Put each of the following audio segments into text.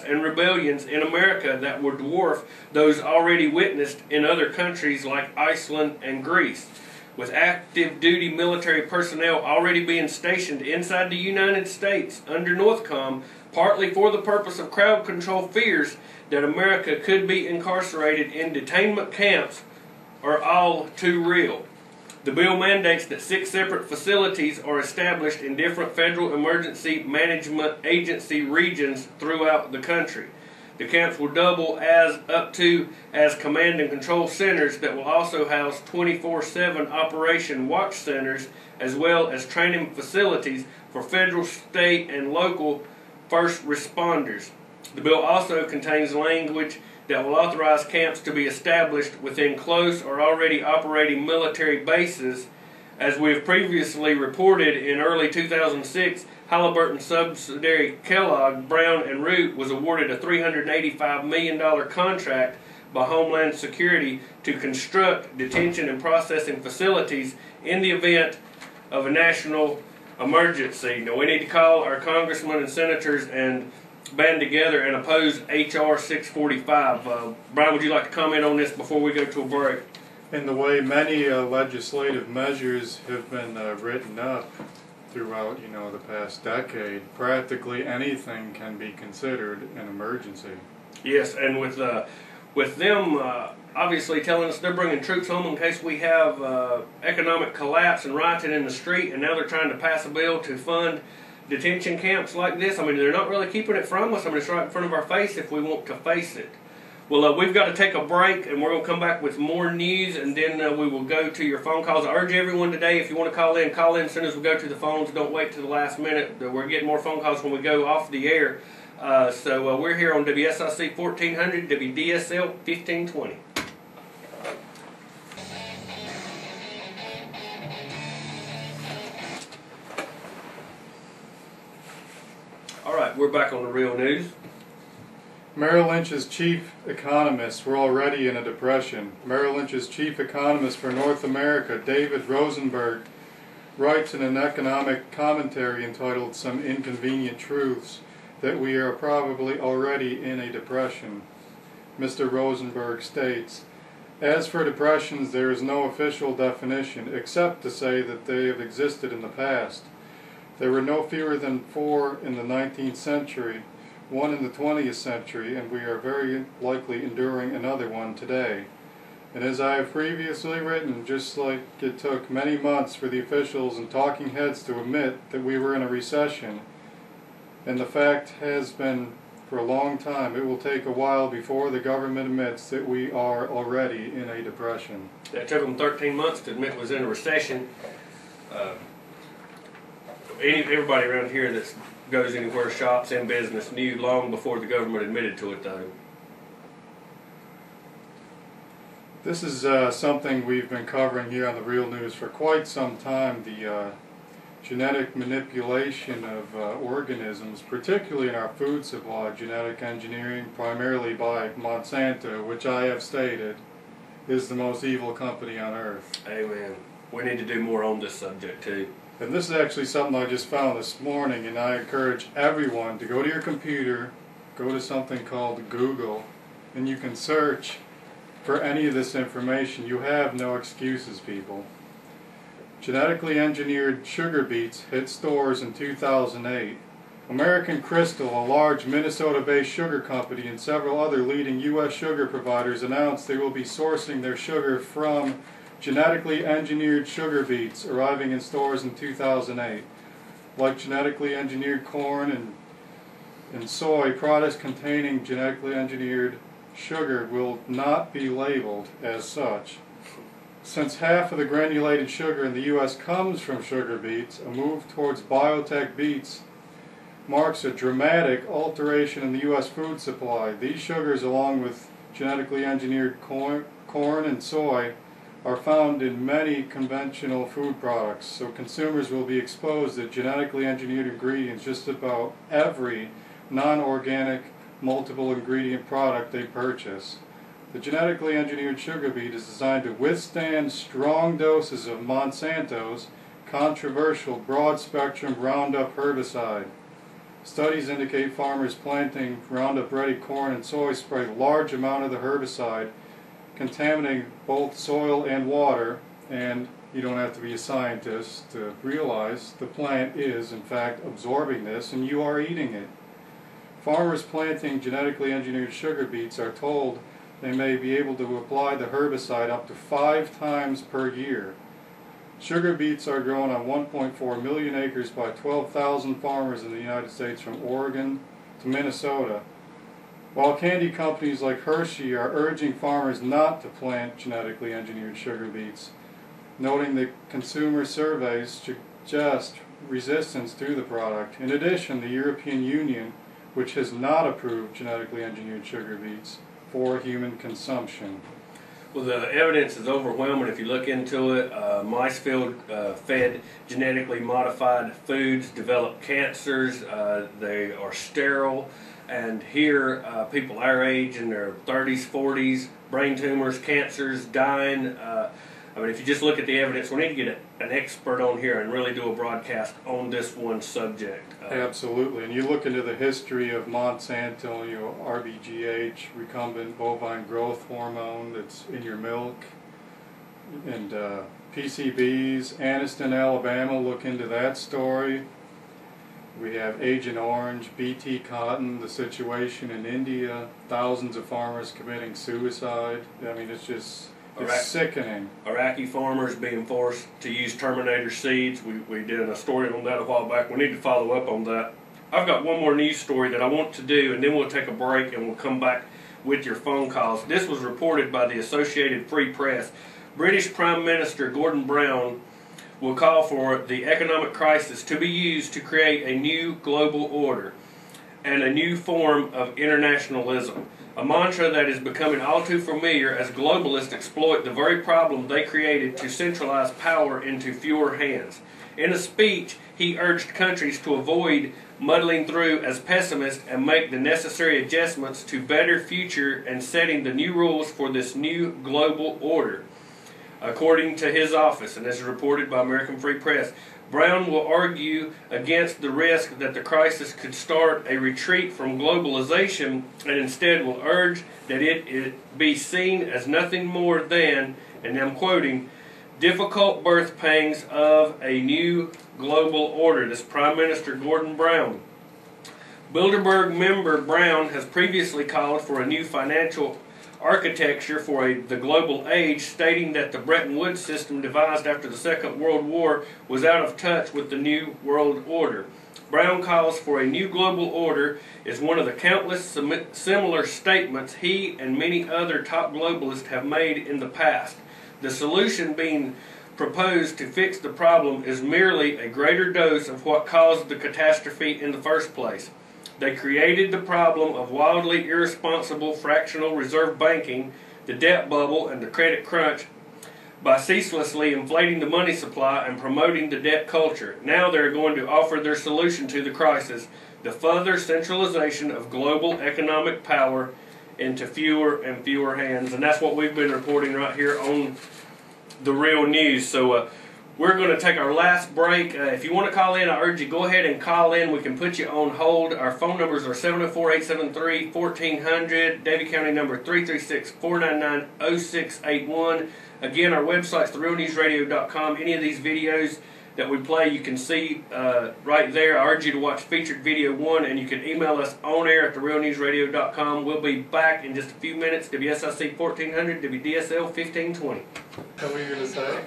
and rebellions in America that would dwarf those already witnessed in other countries like Iceland and Greece. With active duty military personnel already being stationed inside the United States under NORTHCOM, partly for the purpose of crowd control, fears that America could be incarcerated in detainment camps are all too real. The bill mandates that 6 separate facilities are established in different federal emergency management agency regions throughout the country. The camps will double as command and control centers that will also house 24/7 operation watch centers, as well as training facilities for federal, state, and local first responders. The bill also contains language that will authorize camps to be established within close or already operating military bases. As we have previously reported, in early 2006, Halliburton subsidiary Kellogg, Brown & Root was awarded a $385 million contract by Homeland Security to construct detention and processing facilities in the event of a national emergency. Now, we need to call our congressmen and senators and band together and oppose H.R. 645. Brian, would you like to comment on this before we go to a break? In the way many legislative measures have been written up throughout, the past decade, practically anything can be considered an emergency. Yes, and with them obviously telling us they're bringing troops home in case we have economic collapse and rioting in the street, and now they're trying to pass a bill to fund detention camps like this. I mean, they're not really keeping it from us. I mean, it's right in front of our face if we want to face it. Well, we've got to take a break, and we're going to come back with more news, and then we will go to your phone calls. I urge everyone today, if you want to call in as soon as we go to the phones. Don't wait to the last minute. We're getting more phone calls when we go off the air. So we're here on WSIC 1400, WDSL 1520. All right, we're back on the real news. Merrill Lynch's chief economists were already in a depression. Merrill Lynch's chief economist for North America, David Rosenberg, writes in an economic commentary entitled "Some Inconvenient Truths" that we are probably already in a depression. Mr. Rosenberg states, "As for depressions, there is no official definition, except to say that they have existed in the past. There were no fewer than 4 in the 19th century, 1 in the 20th century, and we are very likely enduring another one today. And as I have previously written, just like it took many months for the officials and talking heads to admit that we were in a recession, and the fact has been for a long time, it will take a while before the government admits that we are already in a depression." It took them 13 months to admit it was in a recession. Everybody around here that goes anywhere, shops, in business, knew long before the government admitted to it, though. This is something we've been covering here on the Real News for quite some time, the genetic manipulation of organisms, particularly in our food supply, genetic engineering, primarily by Monsanto, which I have stated is the most evil company on earth. Amen. We need to do more on this subject, too. And this is actually something I just found this morning, and I encourage everyone to go to your computer, go to something called Google, and you can search for any of this information. You have no excuses, people. Genetically engineered sugar beets hit stores in 2008. American Crystal, a large Minnesota-based sugar company, and several other leading U.S. sugar providers announced they will be sourcing their sugar from genetically engineered sugar beets arriving in stores in 2008. Like genetically engineered corn and soy, products containing genetically engineered sugar will not be labeled as such. Since half of the granulated sugar in the U.S. comes from sugar beets, a move towards biotech beets marks a dramatic alteration in the U.S. food supply. These sugars, along with genetically engineered corn and soy, are found in many conventional food products, so consumers will be exposed to genetically engineered ingredients just about every non-organic multiple ingredient product they purchase. The genetically engineered sugar beet is designed to withstand strong doses of Monsanto's controversial broad-spectrum Roundup herbicide. Studies indicate farmers planting Roundup-ready corn and soy spray large amount of the herbicide, contaminating both soil and water, and you don't have to be a scientist to realize the plant is in fact absorbing this and you are eating it. Farmers planting genetically engineered sugar beets are told they may be able to apply the herbicide up to 5 times per year. Sugar beets are grown on 1.4 million acres by 12,000 farmers in the United States from Oregon to Minnesota, while candy companies like Hershey are urging farmers not to plant genetically engineered sugar beets, noting that consumer surveys suggest resistance to the product. In addition, the European Union, which has not approved genetically engineered sugar beets for human consumption. Well, the evidence is overwhelming if you look into it. Mice fed genetically modified foods develop cancers. They are sterile. And here, people our age in their 30s, 40s, brain tumors, cancers, dying. I mean, if you just look at the evidence, we need to get an expert on here and really do a broadcast on this one subject. Absolutely. And you look into the history of Monsanto, RBGH, recombinant bovine growth hormone that's in your milk, and PCBs, Anniston, Alabama, look into that story. We have Agent Orange, BT cotton, the situation in India, thousands of farmers committing suicide. I mean, it's just... it's sickening. Iraqi farmers being forced to use Terminator seeds. We did a story on that a while back. We need to follow up on that. I've got one more news story that I want to do, and then we'll take a break and we'll come back with your phone calls. This was reported by the Associated Free Press. British Prime Minister Gordon Brown will call for the economic crisis to be used to create a new global order and a new form of internationalism. A mantra that is becoming all too familiar as globalists exploit the very problem they created to centralize power into fewer hands. In a speech, he urged countries to avoid muddling through as pessimists and make the necessary adjustments to better future and setting the new rules for this new global order. According to his office, and this is reported by American Free Press, Brown will argue against the risk that the crisis could start a retreat from globalization and instead will urge that it be seen as nothing more than, and I'm quoting, difficult birth pangs of a new global order. This Prime Minister Gordon Brown. Bilderberg member Brown has previously called for a new financial architecture for the global age, stating that the Bretton Woods system devised after the Second World War was out of touch with the New World Order. Brown calls for a new global order is one of the countless similar statements he and many other top globalists have made in the past. The solution being proposed to fix the problem is merely a greater dose of what caused the catastrophe in the first place. They created the problem of wildly irresponsible fractional reserve banking, the debt bubble, and the credit crunch by ceaselessly inflating the money supply and promoting the debt culture. Now they're going to offer their solution to the crisis, the further centralization of global economic power into fewer and fewer hands. And that's what we've been reporting right here on The Real News. So we're going to take our last break. If you want to call in, I urge you go ahead and call in. We can put you on hold. Our phone numbers are 704-873-1400. Davie County number 336-499-0681. Again, our website's therealnewsradio.com. Any of these videos that we play, you can see right there. I urge you to watch featured video 1, and you can email us on air at therealnewsradio.com. We'll be back in just a few minutes. WSIC 1400, WDSL 1520. What were you going to say?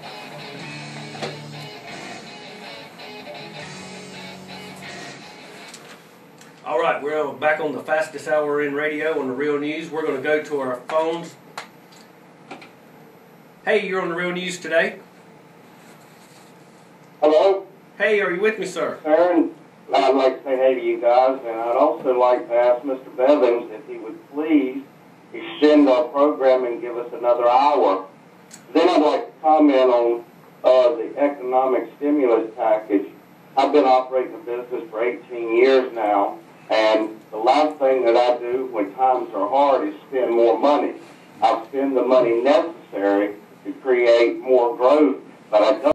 All right, we're back on the fastest hour in radio on The Real News. We're going to go to our phones. Hey, you're on The Real News today. Hello? Hey, are you with me, sir? Aaron, I'd like to say hey to you guys, and I'd also like to ask Mr. Bevins if he would please extend our program and give us another hour. Then I'd like to comment on the economic stimulus package. I've been operating a business for 18 years now, and the last thing that I do when times are hard is spend more money. I spend the money necessary to create more growth, but I don't